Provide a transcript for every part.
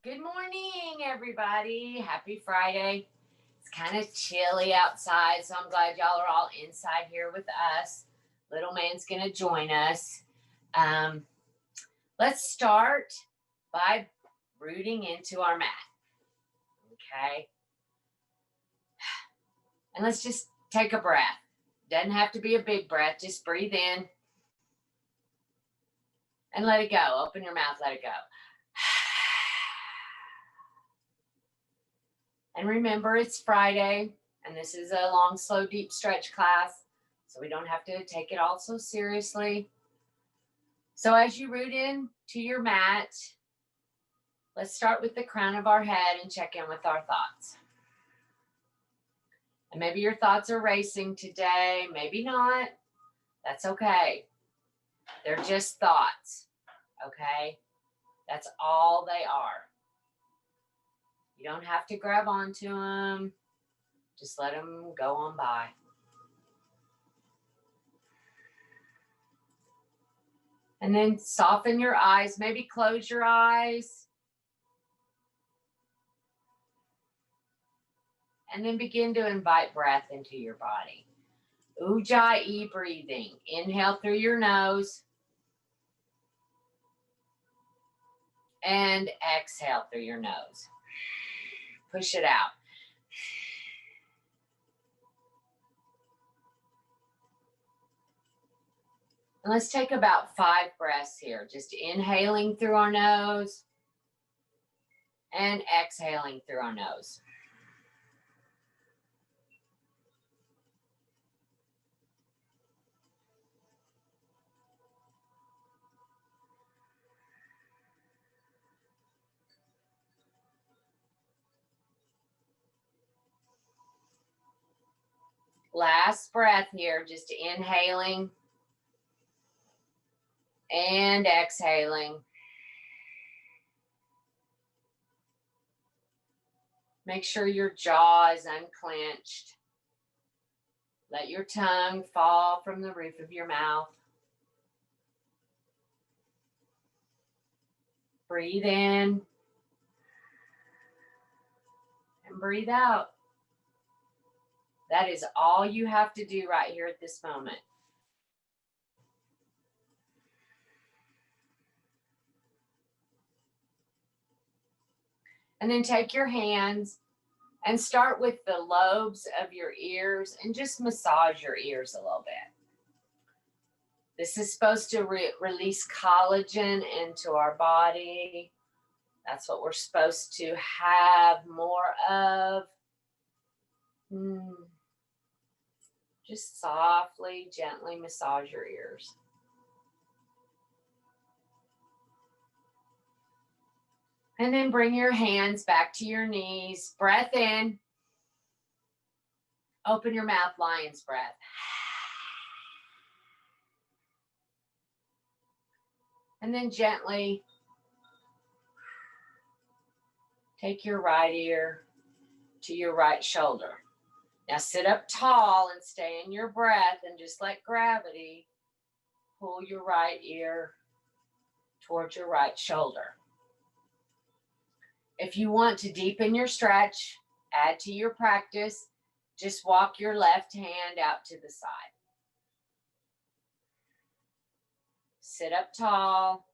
Good morning, everybody. Happy Friday. It's kind of chilly outside, so I'm glad y'all are all inside here with us. Little man's going to join us. Um, let's start by rooting into our mat. Okay. And let's just take a breath. Doesn't have to be a big breath. Just breathe in and let it go. Open your mouth, let it go. And remember, it's Friday, and this is a long, slow, deep stretch class, so we don't have to take it all so seriously. So as you root in to your mat, let's start with the crown of our head and check in with our thoughts. And maybe your thoughts are racing today, maybe not. That's okay. They're just thoughts, okay? That's all they are. You don't have to grab onto them. Just let them go on by. And then soften your eyes. Maybe close your eyes. And then begin to invite breath into your body. Ujjayi breathing. Inhale through your nose. And exhale through your nose. Push it out. And let's take about 5 breaths here. Just inhaling through our nose and exhaling through our nose. Last breath here, just inhaling and exhaling. Make sure your jaw is unclenched. Let your tongue fall from the roof of your mouth. Breathe in and breathe out. That is all you have to do right here at this moment. And then take your hands and start with the lobes of your ears and just massage your ears a little bit. This is supposed to release collagen into our body. That's what we're supposed to have more of. Just softly, gently massage your ears. And then bring your hands back to your knees. Breath in. Open your mouth, lion's breath. And then gently take your right ear to your right shoulder. Now sit up tall and stay in your breath and just let gravity pull your right ear towards your right shoulder. If you want to deepen your stretch, add to your practice, just walk your left hand out to the side. Sit up tall.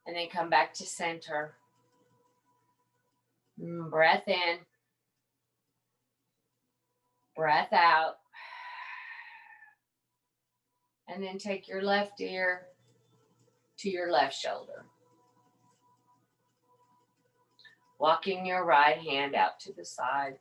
And then come back to center. Breath in. Breath out. And then take your left ear to your left shoulder. Walking your right hand out to the side.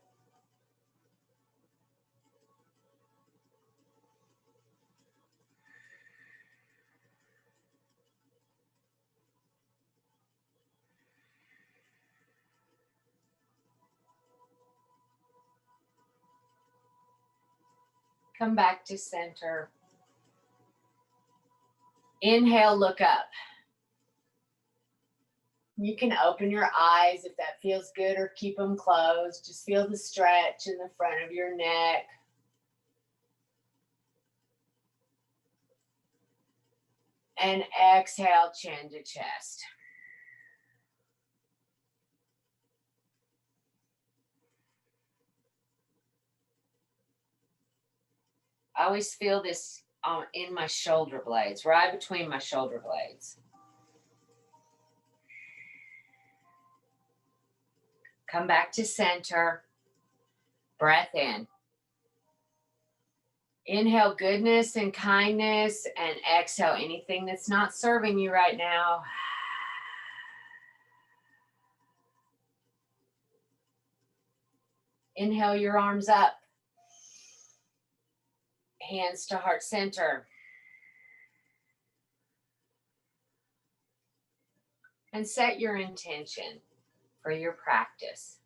Come back to center. Inhale, look up. You can open your eyes if that feels good or keep them closed. Just feel the stretch in the front of your neck. And exhale, chin to chest. I always feel this in my shoulder blades, right between my shoulder blades. Come back to center. Breath in. Inhale goodness and kindness, and exhale anything that's not serving you right now. Inhale your arms up. Hands to heart center. And set your intention for your practice.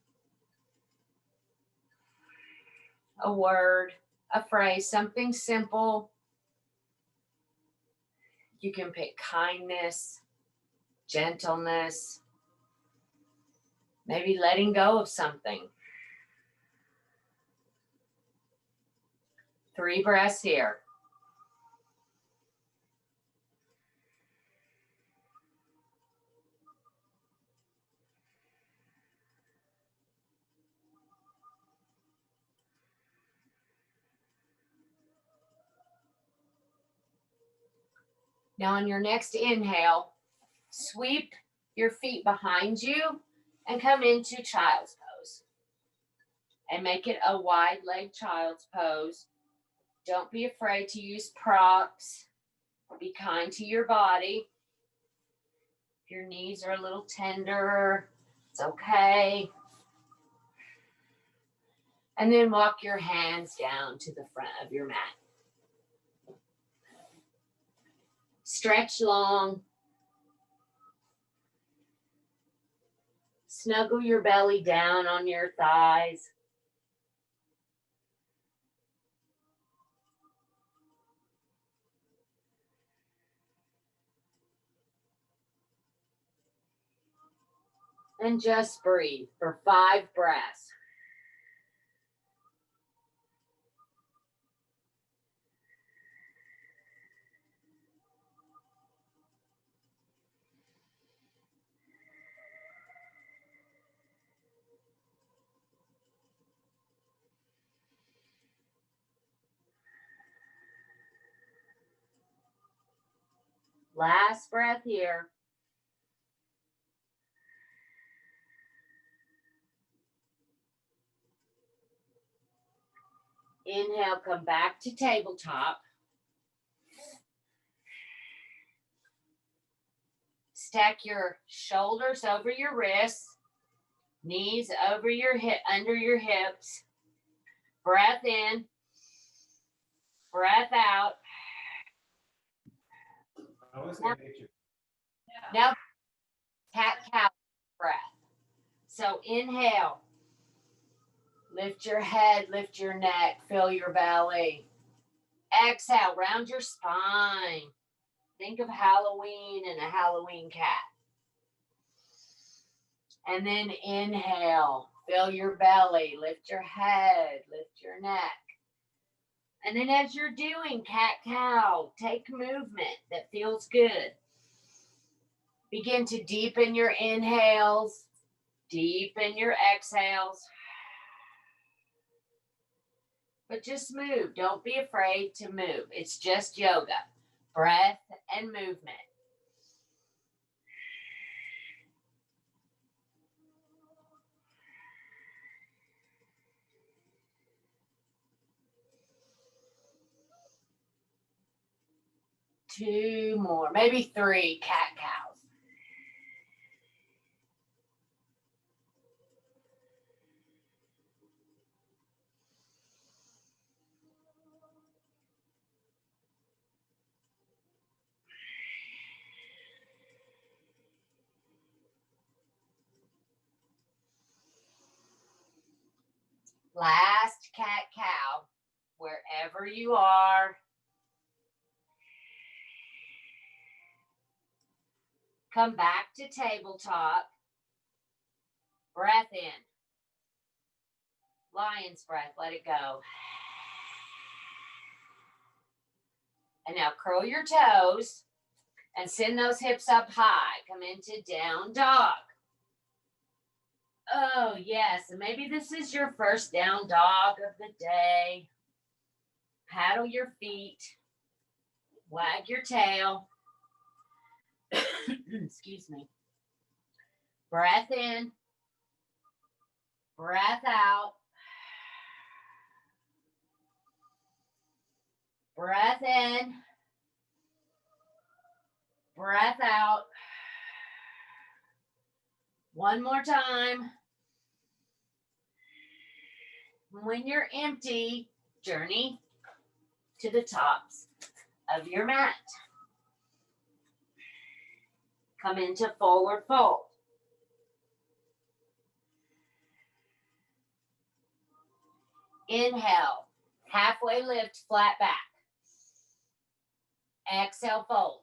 A word, a phrase, something simple. You can pick kindness, gentleness, maybe letting go of something. 3 breaths here. Now on your next inhale, sweep your feet behind you and come into child's pose. And make it a wide leg child's pose. Don't be afraid to use props. Be kind to your body. If your knees are a little tender, it's okay. And then walk your hands down to the front of your mat. Stretch long. Snuggle your belly down on your thighs. And just breathe for 5 breaths. Last breath here. Inhale, come back to tabletop. Stack your shoulders over your wrists, knees over your hip, under your hips. Breath in, breath out. Now, cat-cow breath. So inhale, lift your head, lift your neck, fill your belly. Exhale, round your spine. Think of Halloween and a Halloween cat. And then inhale, fill your belly, lift your head, lift your neck. And then as you're doing cat-cow, take movement that feels good. Begin to deepen your inhales, deepen your exhales. But just move. Don't be afraid to move. It's just yoga. Breath and movement. Two more, maybe 3 cat-cows. Last cat-cow, wherever you are. Come back to tabletop. Breath in. Lion's breath, let it go. And now curl your toes and send those hips up high. Come into down dog. Oh, yes. And maybe this is your first down dog of the day. Paddle your feet. Wag your tail. Excuse me. Breath in. Breath out. Breath in. Breath out. One more time. When you're empty, journey to the tops of your mat. Come into forward fold. Inhale, halfway lift, flat back. Exhale, fold.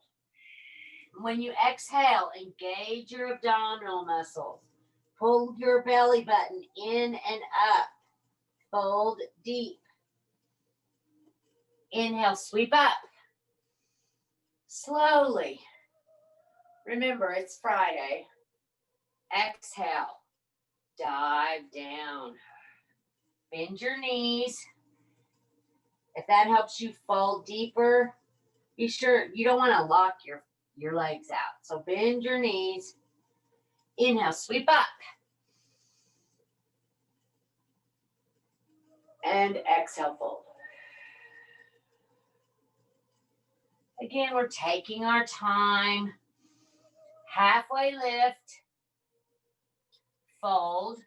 When you exhale, engage your abdominal muscles. Pull your belly button in and up. Fold deep. Inhale, sweep up. Slowly. Remember, it's Friday. Exhale. Dive down. Bend your knees. If that helps you fold deeper, be sure you don't want to lock your legs out. So bend your knees. Inhale, sweep up. And exhale, fold. Again, we're taking our time. Halfway lift. Fold.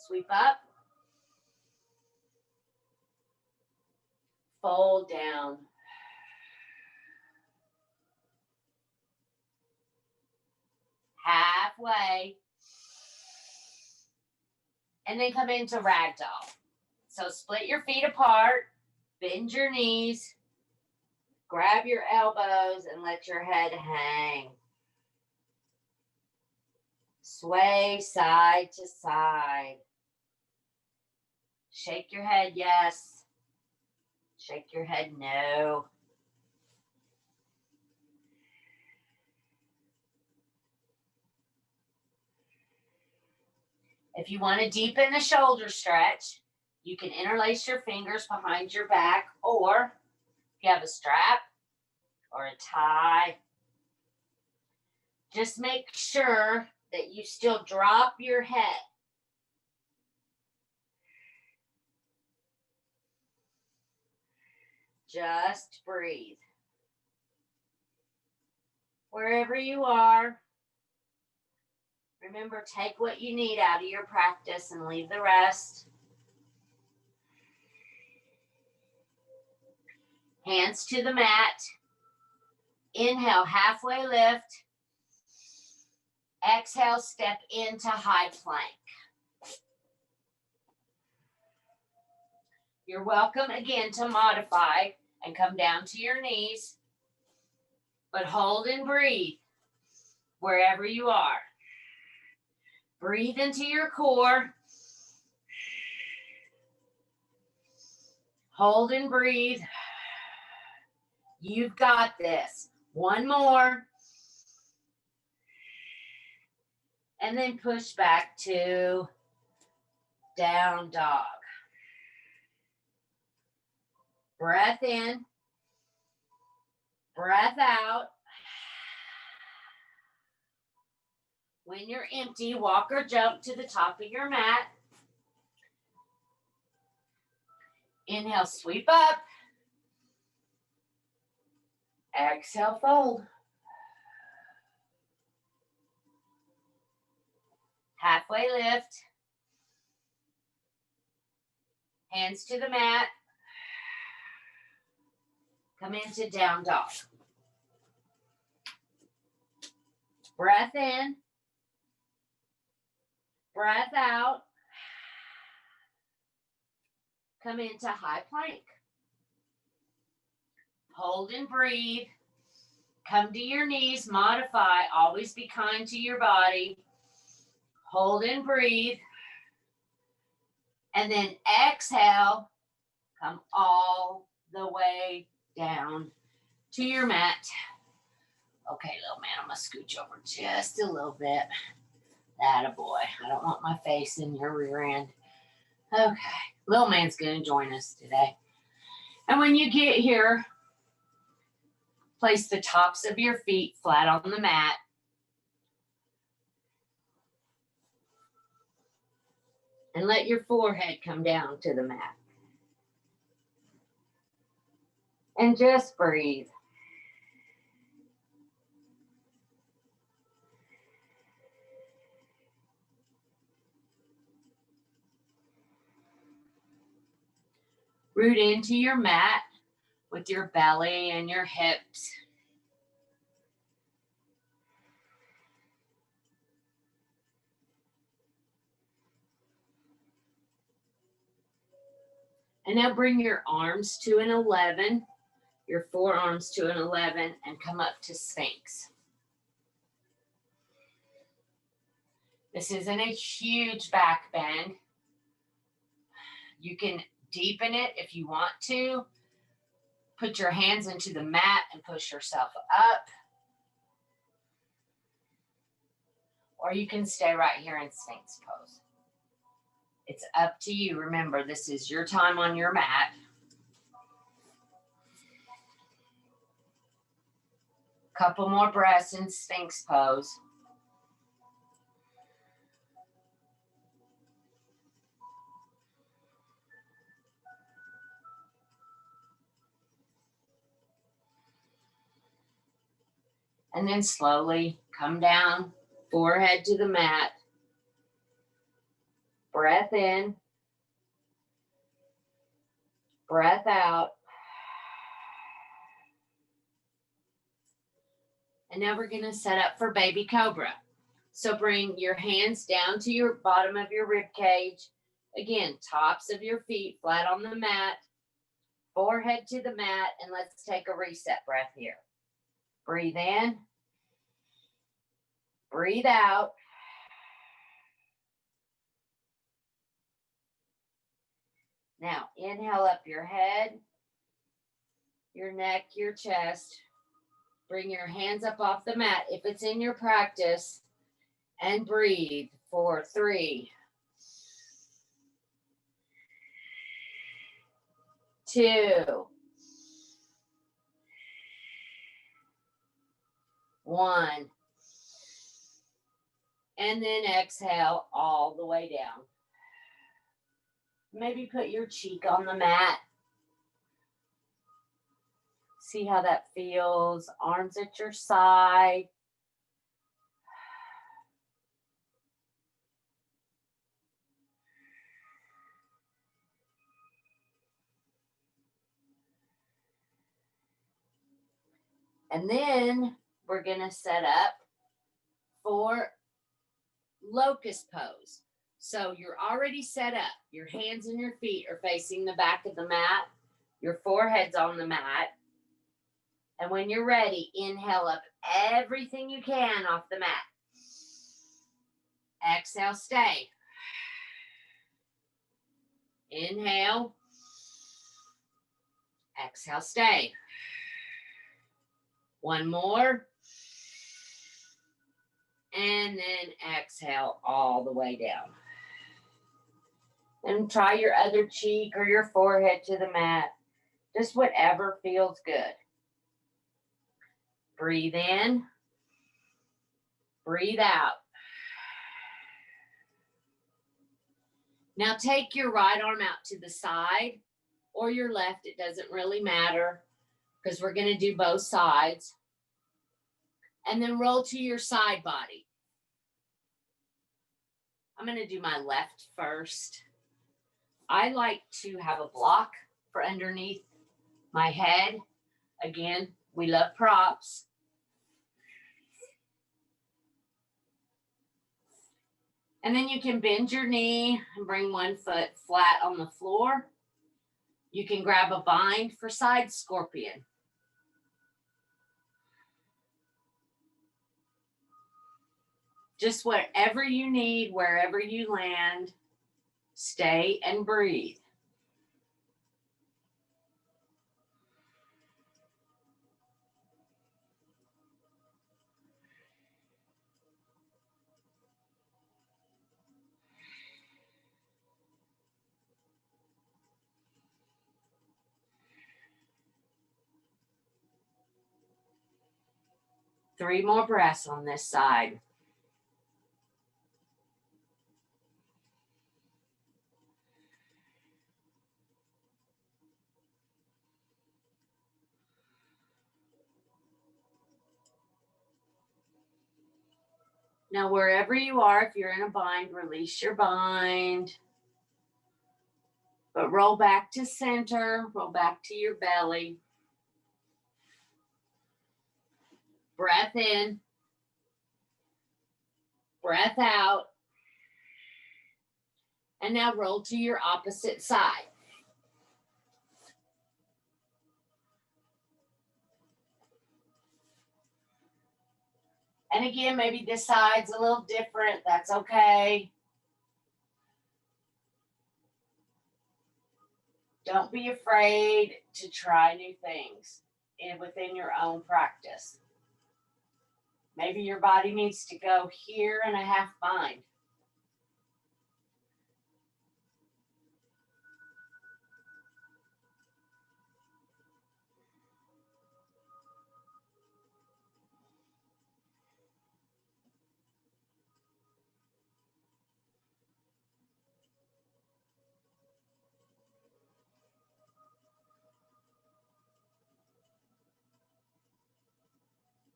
Sweep up. Fold down. Halfway. And then come into ragdoll. So split your feet apart. Bend your knees. Grab your elbows and let your head hang. Sway side to side. Shake your head, yes. Shake your head, no. If you want to deepen the shoulder stretch, you can interlace your fingers behind your back, or if you have a strap or a tie, just make sure that you still drop your head. Just breathe. Wherever you are, remember, take what you need out of your practice and leave the rest. Hands to the mat. Inhale, halfway lift. Exhale, step into high plank. You're welcome again to modify and come down to your knees, but hold and breathe wherever you are. Breathe into your core. Hold and breathe. You've got this. One more. And then push back to down dog. Breath in. Breath out. When you're empty, walk or jump to the top of your mat. Inhale, sweep up. Exhale, fold. Halfway lift. Hands to the mat. Come into down dog. Breath in. Breath out. Come into high plank. Hold and breathe. Come to your knees, modify, always be kind to your body. Hold and breathe. And then exhale, come all the way down to your mat. Okay, little man, I'm gonna scooch over just a little bit. Attaboy. I don't want my face in your rear end. Okay, little man's gonna join us today. And when you get here, place the tops of your feet flat on the mat. And let your forehead come down to the mat. And just breathe. Root into your mat with your belly and your hips. And now bring your arms to an 11, your forearms to an 11, and come up to Sphinx. This isn't a huge back bend. You can deepen it if you want to. Put your hands into the mat and push yourself up. Or you can stay right here in Sphinx pose. It's up to you. Remember, this is your time on your mat. Couple more breaths in Sphinx pose. And then slowly come down, forehead to the mat. Breath in. Breath out. And now we're going to set up for baby cobra. So bring your hands down to your bottom of your rib cage. Again, tops of your feet flat on the mat. Forehead to the mat. And let's take a reset breath here. Breathe in. Breathe out. Now, inhale up your head, your neck, your chest. Bring your hands up off the mat if it's in your practice, and breathe for 3, 2, 1. And then exhale all the way down. Maybe put your cheek on the mat. See how that feels. Arms at your side. And then we're going to set up for locust pose. So you're already set up. Your hands and your feet are facing the back of the mat. Your forehead's on the mat. And when you're ready, inhale up everything you can off the mat. Exhale, stay. Inhale. Exhale, stay. One more. And then exhale all the way down. And try your other cheek or your forehead to the mat. Just whatever feels good. Breathe in. Breathe out. Now take your right arm out to the side or your left. It doesn't really matter because we're going to do both sides. And then roll to your side body. I'm going to do my left first. I like to have a block for underneath my head. Again, we love props. And then you can bend your knee and bring one foot flat on the floor. You can grab a bind for side scorpion. Just whatever you need, wherever you land, stay and breathe. Three more breaths on this side. Now, wherever you are, if you're in a bind, release your bind. But roll back to center, roll back to your belly. Breath in, breath out. And now roll to your opposite side. And again, maybe this side's a little different. That's okay. Don't be afraid to try new things within your own practice. Maybe your body needs to go here in a half bind.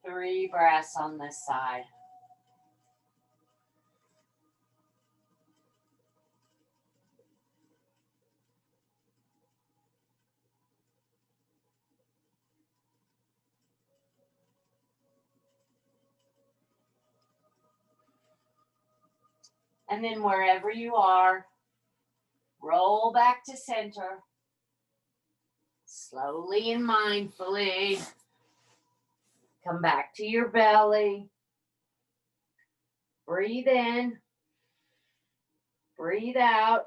Three breaths on this side. And then wherever you are, roll back to center. Slowly and mindfully. Come back to your belly. Breathe in. Breathe out.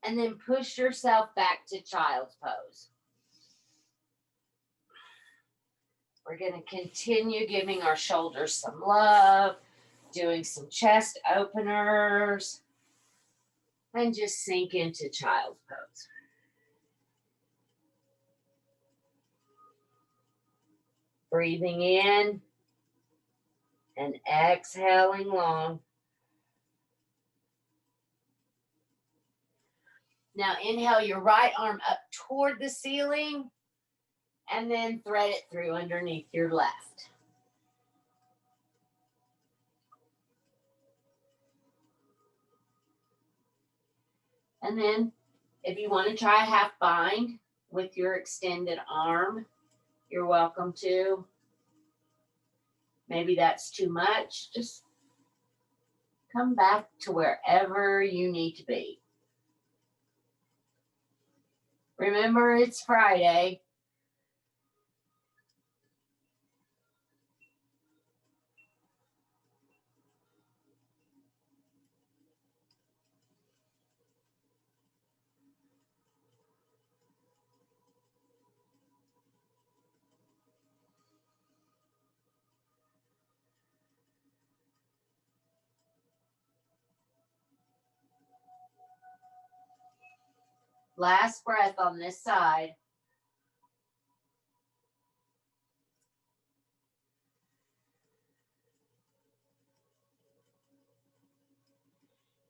And then push yourself back to child's pose. We're going to continue giving our shoulders some love, doing some chest openers, and just sink into child's pose. Breathing in and exhaling long. Now inhale your right arm up toward the ceiling and then thread it through underneath your left. And then if you want to try a half bind with your extended arm, you're welcome to. Maybe that's too much. Just come back to wherever you need to be. Remember, it's Friday. Last breath on this side.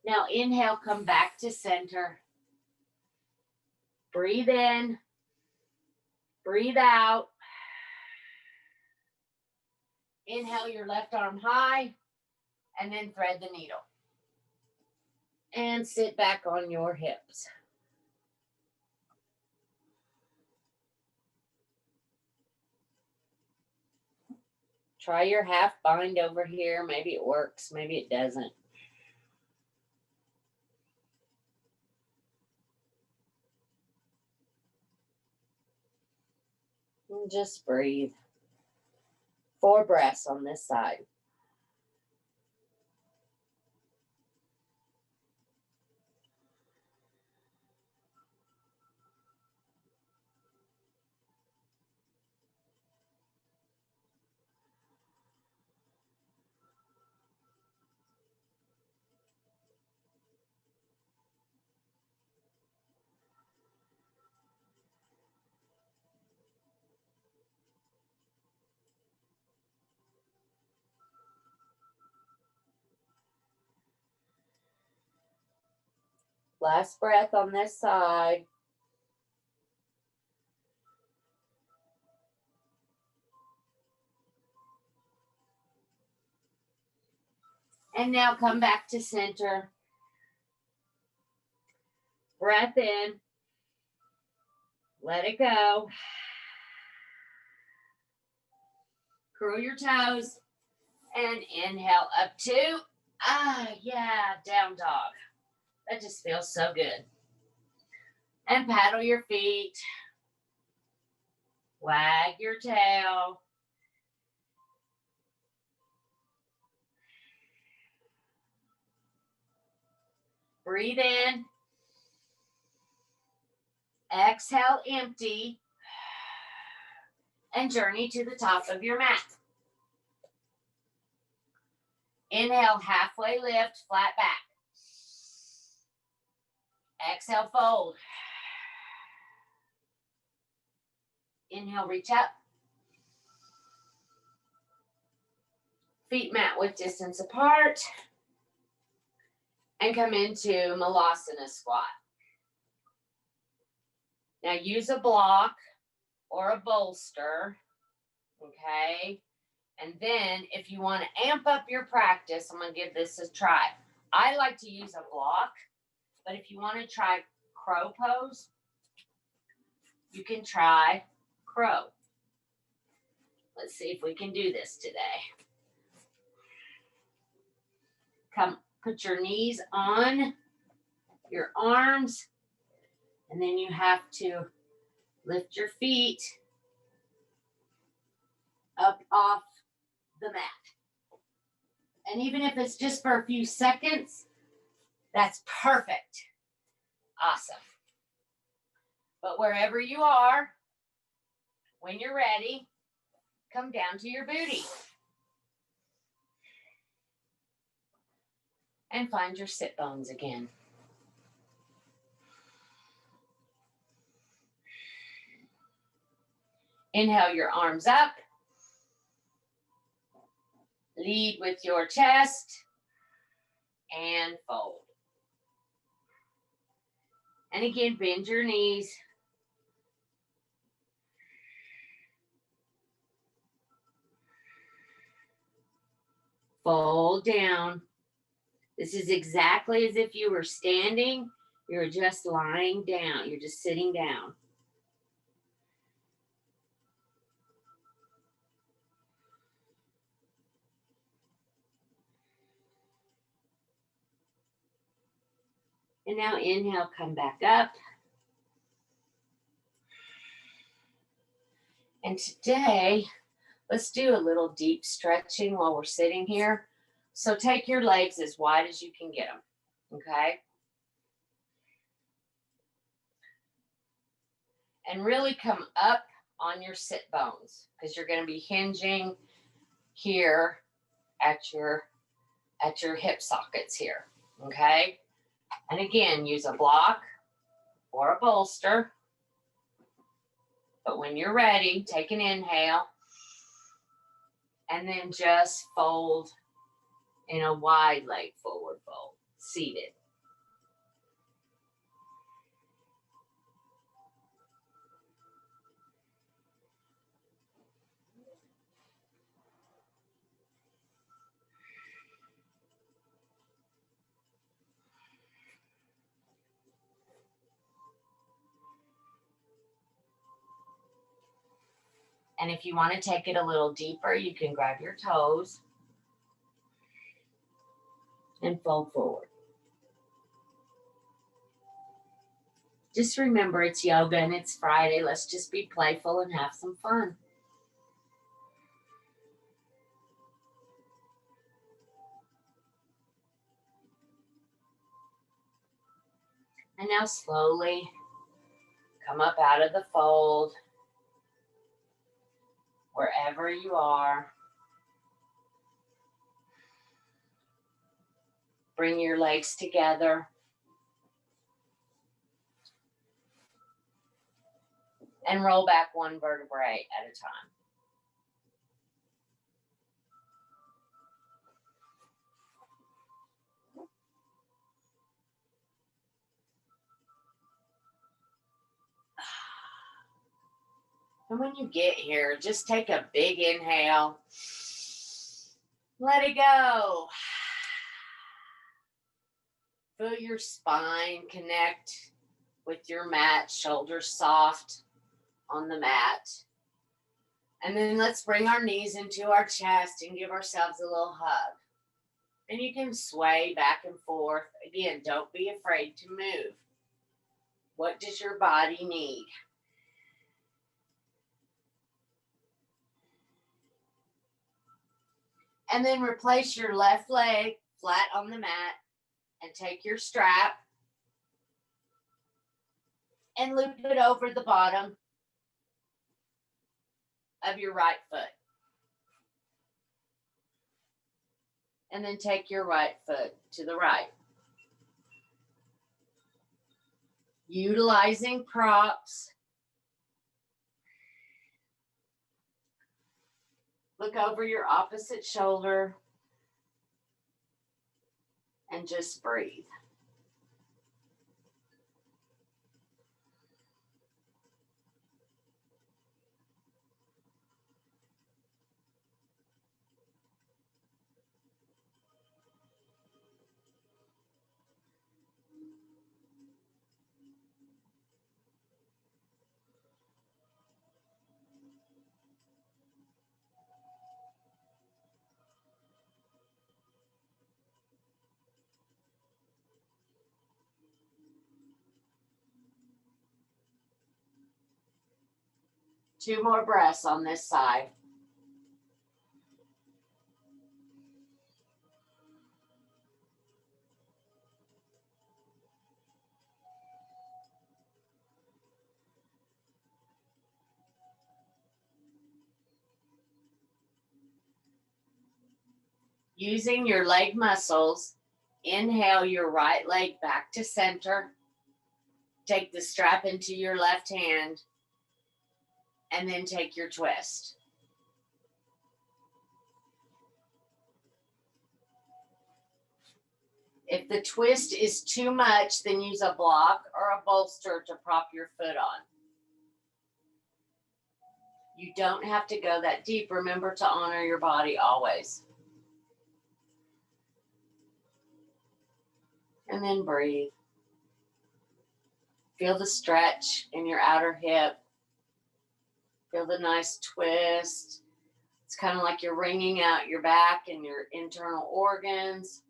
Now inhale, come back to center. Breathe in. Breathe out. Inhale your left arm high and then thread the needle. And sit back on your hips. Try your half bind over here. Maybe it works, maybe it doesn't. And just breathe. 4 breaths on this side. Last breath on this side. And now come back to center. Breath in. Let it go. Curl your toes. And inhale up to, down dog. That just feels so good. And paddle your feet. Wag your tail. Breathe in. Exhale, empty. And journey to the top of your mat. Inhale, halfway lift, flat back. Exhale, fold. Inhale, reach up. Feet mat width distance apart. And come into Malasana squat. Now use a block or a bolster, okay? And then if you want to amp up your practice, I'm going to give this a try. I like to use a block, but if you want to try crow pose, you can try crow. Let's see if we can do this today. Come, put your knees on your arms, and then you have to lift your feet up off the mat. And even if it's just for a few seconds, that's perfect. Awesome. But wherever you are, when you're ready, come down to your booty. And find your sit bones again. Inhale your arms up. Lead with your chest. And fold. And again, bend your knees. Fold down. This is exactly as if you were standing. You're just lying down. You're just sitting down. And now inhale, come back up. And today, let's do a little deep stretching while we're sitting here. So take your legs as wide as you can get them, okay? And really come up on your sit bones because you're going to be hinging here at your hip sockets here, okay? And again, use a block or a bolster. But when you're ready, take an inhale and then just fold in a wide leg forward fold, seated. And if you want to take it a little deeper, you can grab your toes and fold forward. Just remember it's yoga and it's Friday. Let's just be playful and have some fun. And now slowly come up out of the fold, wherever you are. Bring your legs together. And roll back one vertebrae at a time. And when you get here, just take a big inhale. Let it go. Feel your spine connect with your mat, shoulders soft on the mat. And then let's bring our knees into our chest and give ourselves a little hug. And you can sway back and forth. Again, don't be afraid to move. What does your body need? And then replace your left leg flat on the mat and take your strap and loop it over the bottom of your right foot. And then take your right foot to the right. Utilizing props. Look over your opposite shoulder and just breathe. Two more breaths on this side. Using your leg muscles, inhale your right leg back to center. Take the strap into your left hand and then take your twist. If the twist is too much, then use a block or a bolster to prop your foot on. You don't have to go that deep. Remember to honor your body always. And then breathe. Feel the stretch in your outer hip. Feel the nice twist. It's kind of like you're wringing out your back and your internal organs.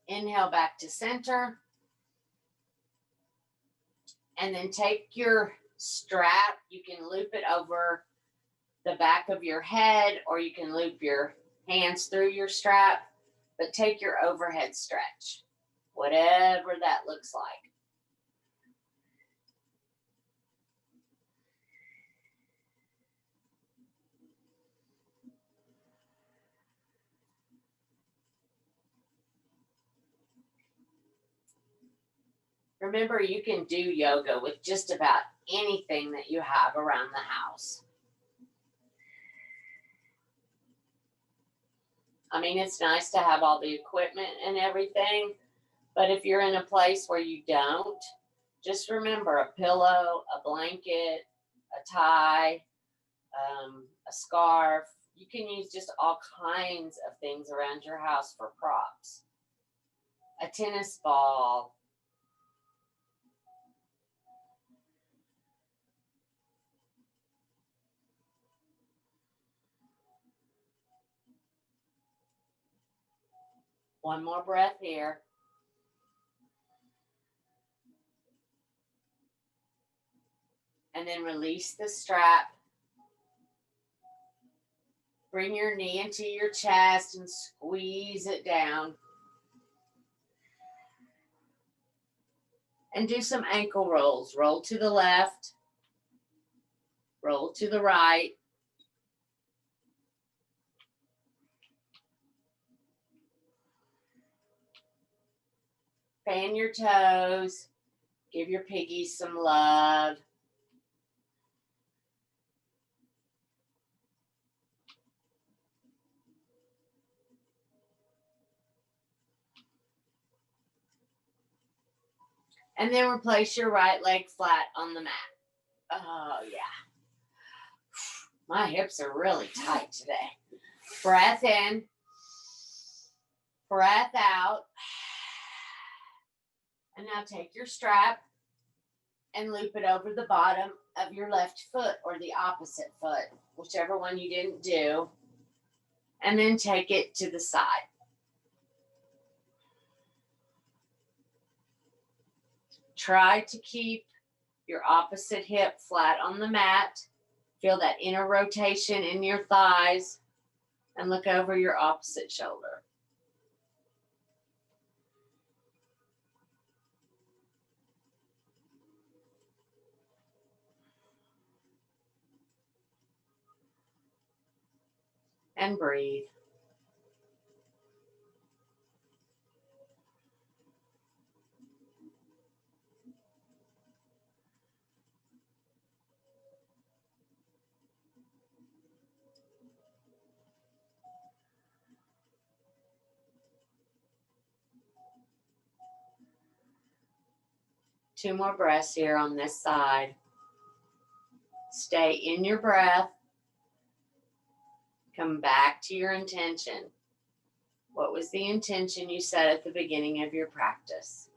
Inhale back to center. And then take your strap. You can loop it over the back of your head, or you can loop your hands through your strap, but take your overhead stretch, whatever that looks like. Remember, you can do yoga with just about anything that you have around the house. I mean, it's nice to have all the equipment and everything, but if you're in a place where you don't, just remember a pillow, a blanket, a tie, a scarf. You can use just all kinds of things around your house for props. A tennis ball. One more breath here. And then release the strap. Bring your knee into your chest and squeeze it down. And do some ankle rolls. Roll to the left. Roll to the right. Fan your toes. Give your piggies some love. And then replace your right leg flat on the mat. Oh, yeah. My hips are really tight today. Breath in. Breath out. And now take your strap and loop it over the bottom of your left foot or the opposite foot, whichever one you didn't do. And then take it to the side. Try to keep your opposite hip flat on the mat. Feel that inner rotation in your thighs and look over your opposite shoulder. And breathe. Two more breaths here on this side. Stay in your breath. Come back to your intention. What was the intention you set at the beginning of your practice?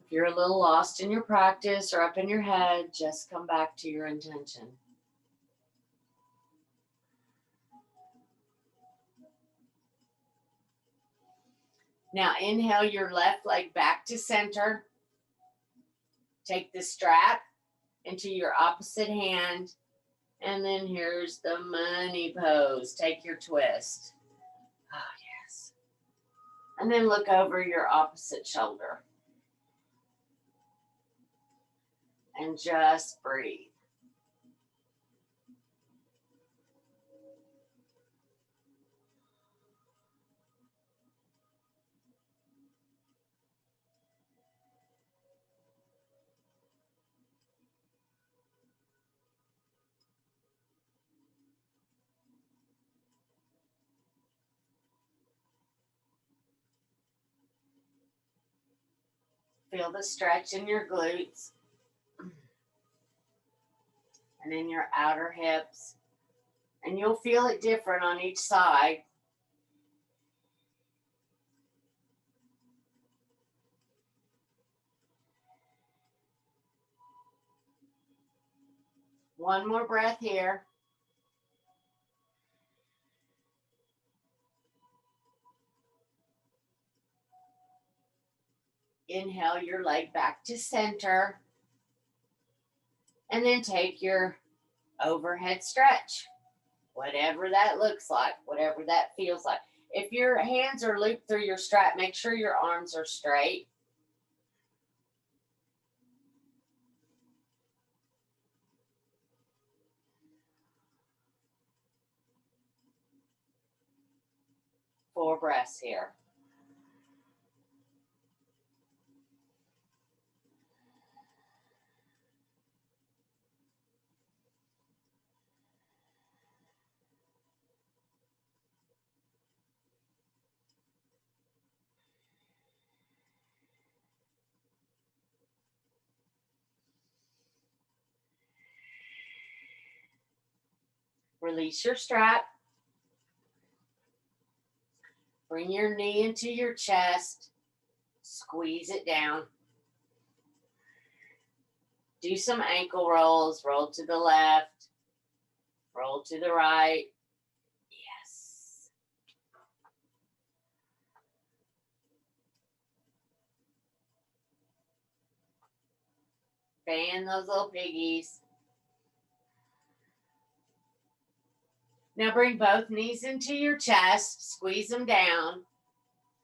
If you're a little lost in your practice or up in your head, just come back to your intention. Now inhale your left leg back to center. Take the strap into your opposite hand. And then here's the money pose. Take your twist. Oh, yes. And then look over your opposite shoulder. And just breathe. Feel the stretch in your glutes and in your outer hips. And you'll feel it different on each side. One more breath here. Inhale your leg back to center. And then take your overhead stretch. Whatever that looks like, whatever that feels like. If your hands are looped through your strap, make sure your arms are straight. Four breaths here. Release your strap. Bring your knee into your chest. Squeeze it down. Do some ankle rolls. Roll to the left. Roll to the right. Yes. Fan those little piggies. Now bring both knees into your chest, squeeze them down,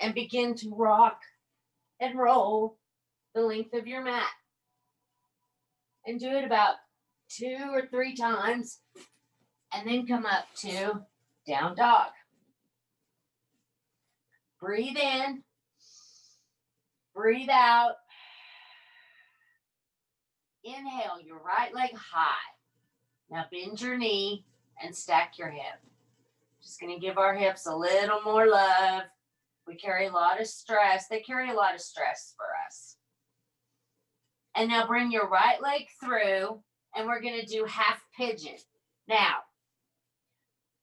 and begin to rock and roll the length of your mat. And do it about 2 or 3 times, and then come up to down dog. Breathe in, breathe out. Inhale your right leg high. Now bend your knee and stack your hip. Just going to give our hips a little more love. We carry a lot of stress. They carry a lot of stress for us. And now bring your right leg through, and we're going to do half pigeon. Now,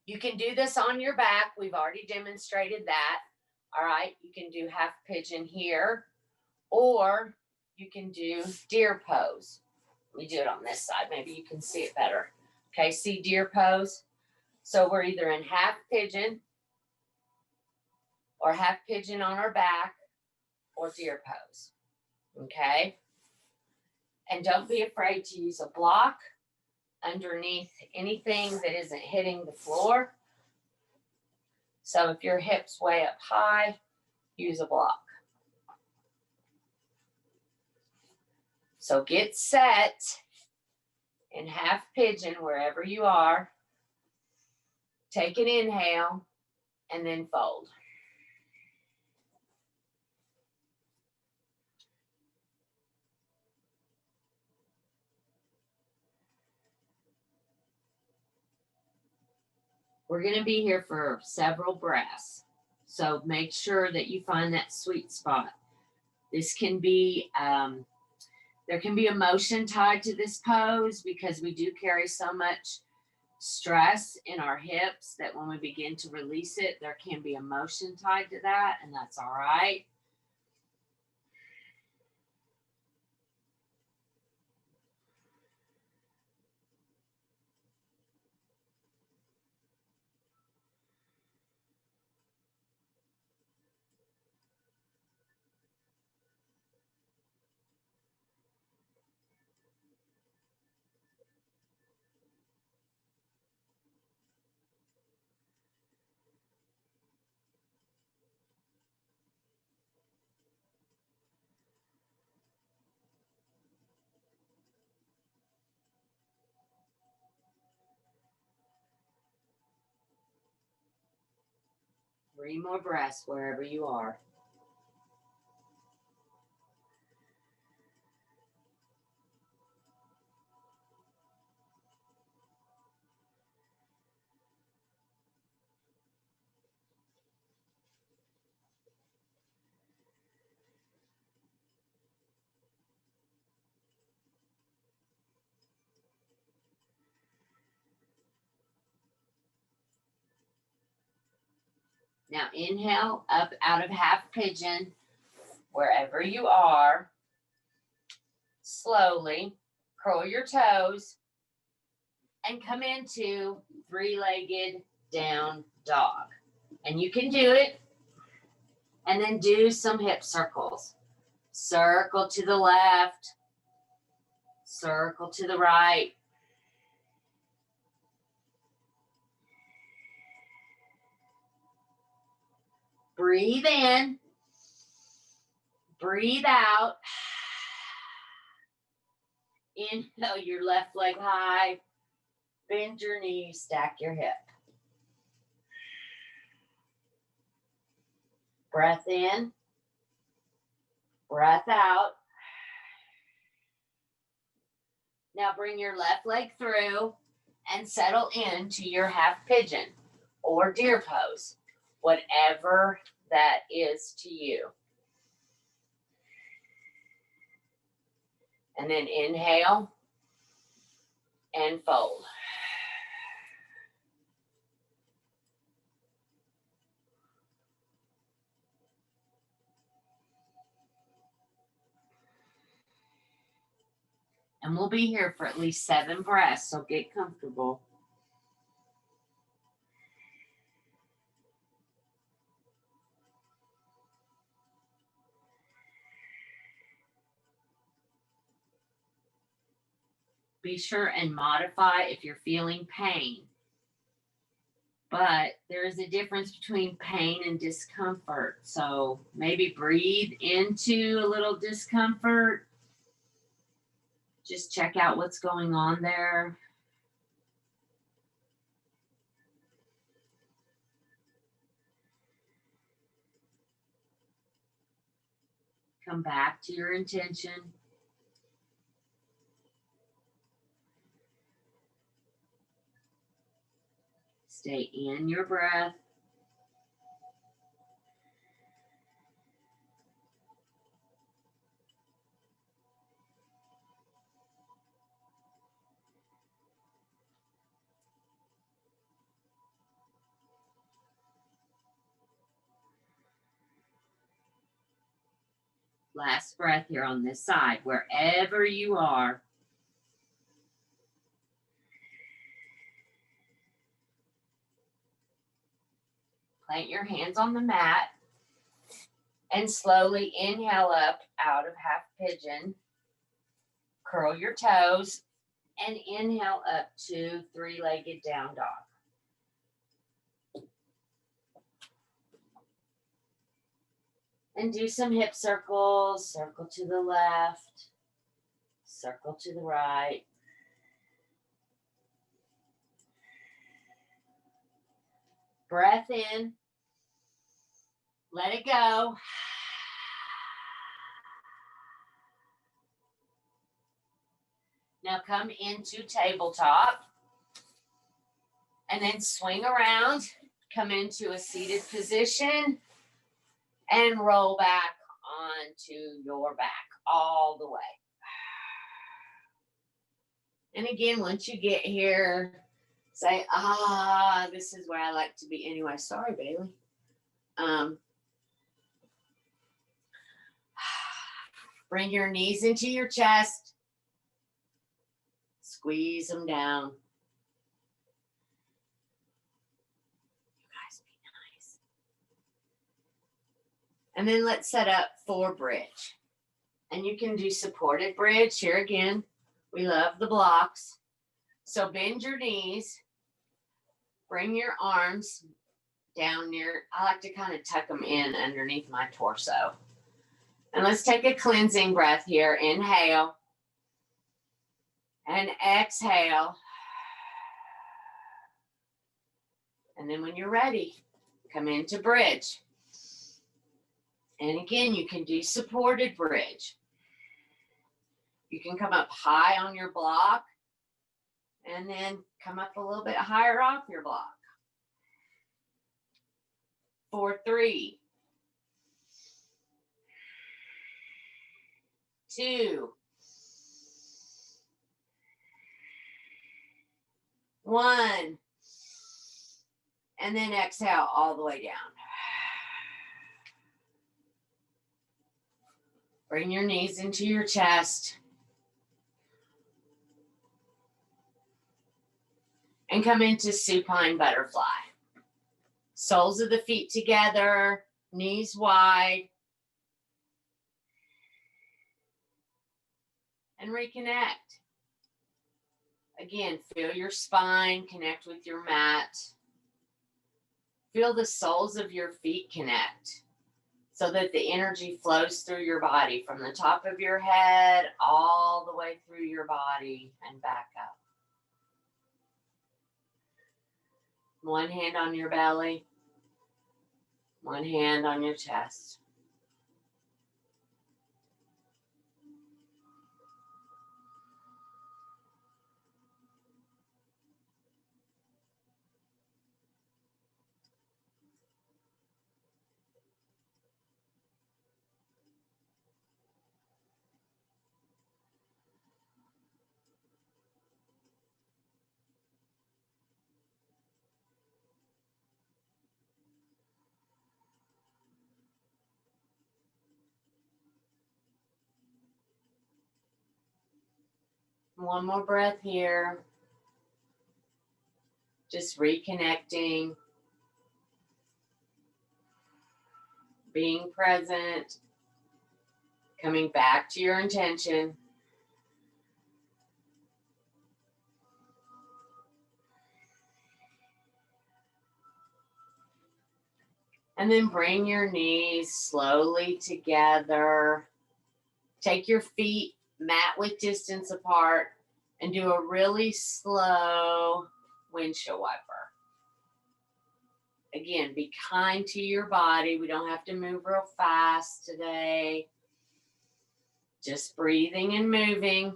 you can do this on your back. We've already demonstrated that. All right, you can do half pigeon here, or you can do deer pose. Let me do it on this side. Maybe you can see it better. Okay, see deer pose? So we're either in half pigeon or half pigeon on our back or deer pose. Okay? And don't be afraid to use a block underneath anything that isn't hitting the floor. So if your hip's way up high, use a block. So get set in half pigeon wherever you are. Take an inhale and then fold. We're going to be here for several breaths. So make sure that you find that sweet spot. This can be, there can be emotion tied to this pose because we do carry so much stress in our hips that when we begin to release it, there can be emotion tied to that, and that's all right. Three more breaths wherever you are. Now inhale up out of half pigeon, wherever you are. Slowly curl your toes and come into three-legged down dog. And you can do it and then do some hip circles. Circle to the left, circle to the right. Breathe in, breathe out. Inhale your left leg high, bend your knee, stack your hip. Breath in, breath out. Now bring your left leg through and settle into your half pigeon or deer pose, whatever that is to you. And then inhale and fold. And we'll be here for at least 7 breaths, so get comfortable. Be sure and modify if you're feeling pain. But there is a difference between pain and discomfort. So maybe breathe into a little discomfort. Just check out what's going on there. Come back to your intention. Stay in your breath. Last breath here on this side, wherever you are. Plant your hands on the mat and slowly inhale up out of half pigeon. Curl your toes and inhale up to three-legged down dog. And do some hip circles. Circle to the left, circle to the right. Breath in. Let it go. Now come into tabletop. And then swing around. Come into a seated position. And roll back onto your back all the way. And again, once you get here, say, this is where I like to be anyway. Sorry, Bailey. Bring your knees into your chest. Squeeze them down. You guys be nice. And then let's set up for bridge. And you can do supported bridge. Here again, we love the blocks. So bend your knees. Bring your arms down near, I like to kind of tuck them in underneath my torso. And let's take a cleansing breath here. Inhale. And exhale. And then when you're ready, come into bridge. And again, you can do supported bridge. You can come up high on your block and then come up a little bit higher off your block. For 3, 2, 1. And then exhale all the way down. Bring your knees into your chest. And come into supine butterfly. Soles of the feet together, knees wide. And reconnect. Again, feel your spine, connect with your mat. Feel the soles of your feet connect so that the energy flows through your body from the top of your head all the way through your body and back up. One hand on your belly, one hand on your chest. One more breath here. Just reconnecting. Being present. Coming back to your intention. And then bring your knees slowly together. Take your feet mat width distance apart and do a really slow windshield wiper. Again, be kind to your body. We don't have to move real fast today. Just breathing and moving.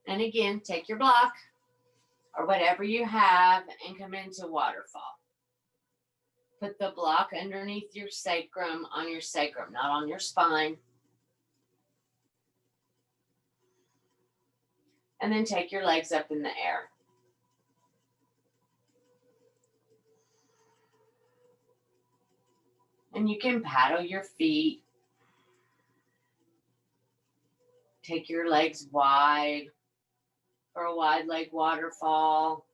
And again, take your block or whatever you have and come into waterfall. Put the block underneath your sacrum, on your sacrum, not on your spine. And then take your legs up in the air. And you can paddle your feet. Take your legs wide for a wide leg waterfall.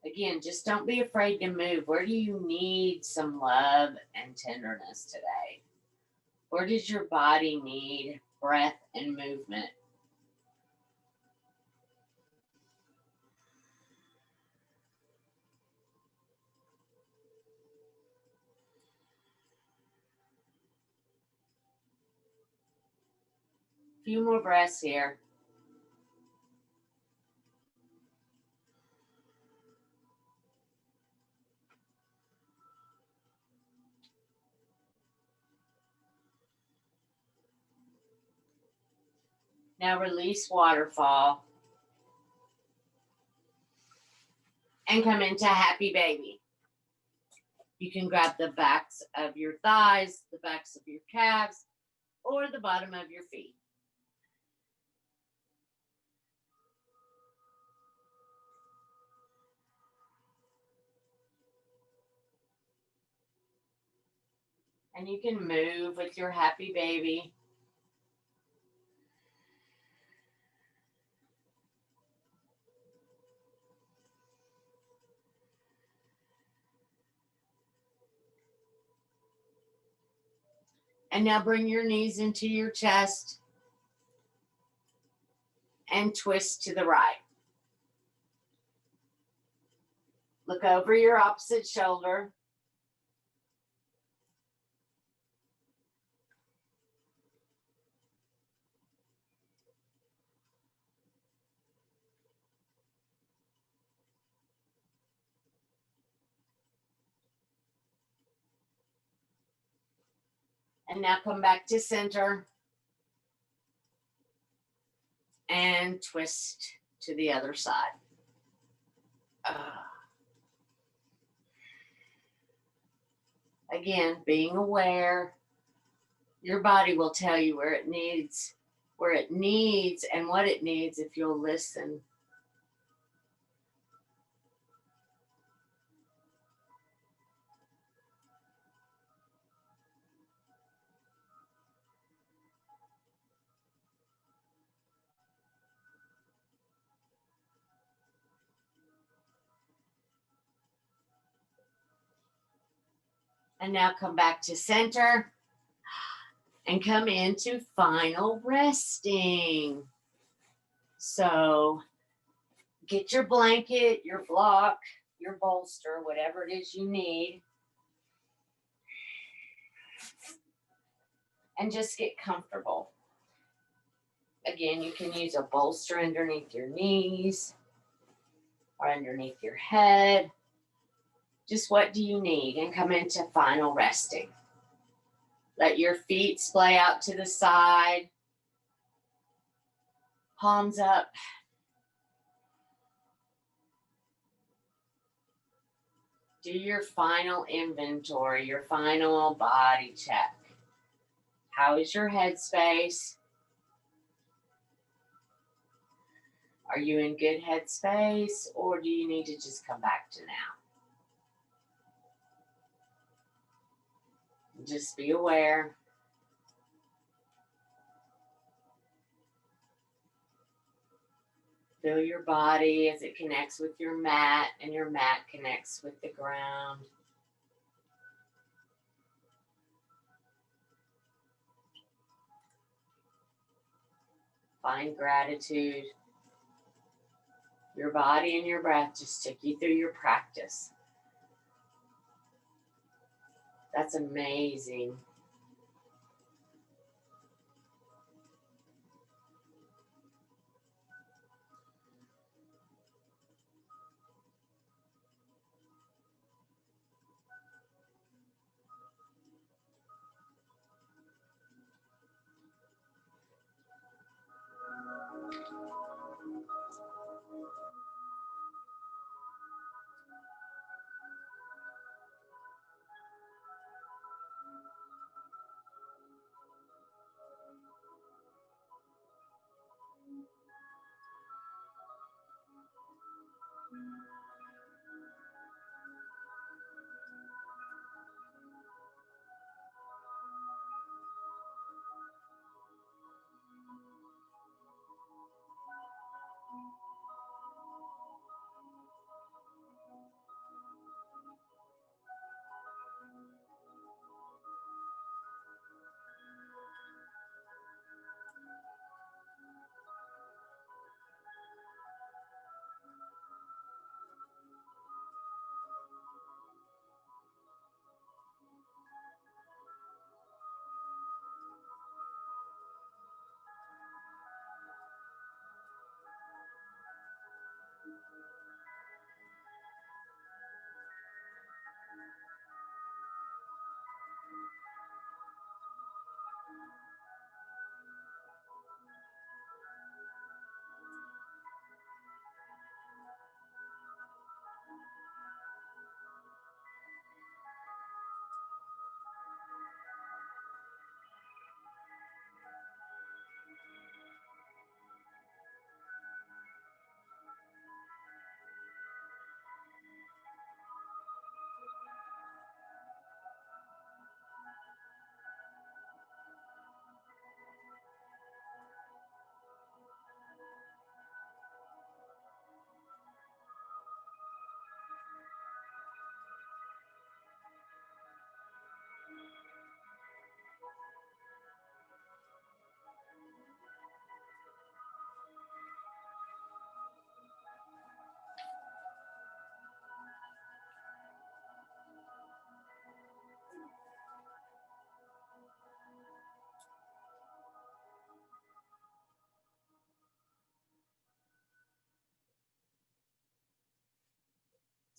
Again, just don't be afraid to move. Where do you need some love and tenderness today? Where does your body need breath and movement? A few more breaths here. Now release waterfall and come into happy baby. You can grab the backs of your thighs, the backs of your calves, or the bottom of your feet. And you can move with your happy baby. And now bring your knees into your chest and twist to the right. Look over your opposite shoulder. And now come back to center and twist to the other side. Again, being aware, your body will tell you where it needs and what it needs if you'll listen. And now come back to center and come into final resting. So get your blanket, your block, your bolster, whatever it is you need. And just get comfortable. Again, you can use a bolster underneath your knees or underneath your head. Just what do you need? And come into final resting. Let your feet splay out to the side. Palms up. Do your final inventory, your final body check. How is your headspace? Are you in good headspace, or do you need to just come back to now? Just be aware. Feel your body as it connects with your mat and your mat connects with the ground. Find gratitude. Your body and your breath just took you through your practice. That's amazing.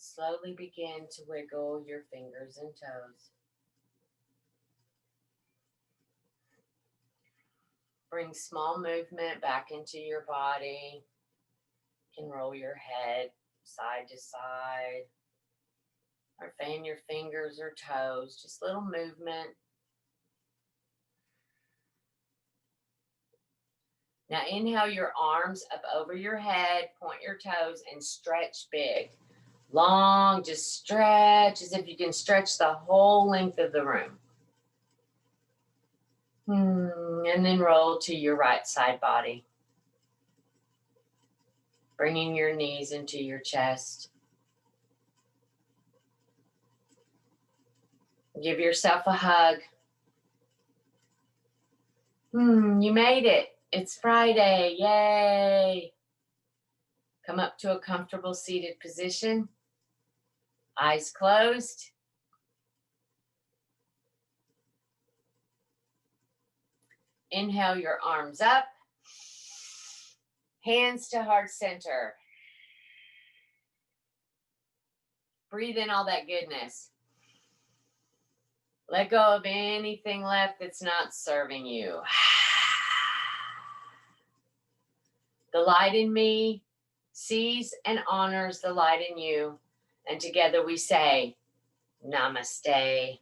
Slowly begin to wiggle your fingers and toes. Bring small movement back into your body. You can roll your head side to side or fan your fingers or toes, just little movement. Now inhale your arms up over your head, point your toes and stretch big. Long, just stretch as if you can stretch the whole length of the room. And then roll to your right side body. Bringing your knees into your chest. Give yourself a hug. You made it. It's Friday. Yay. Come up to a comfortable seated position. Eyes closed. Inhale your arms up. Hands to heart center. Breathe in all that goodness. Let go of anything left that's not serving you. The light in me sees and honors the light in you. And together we say, Namaste.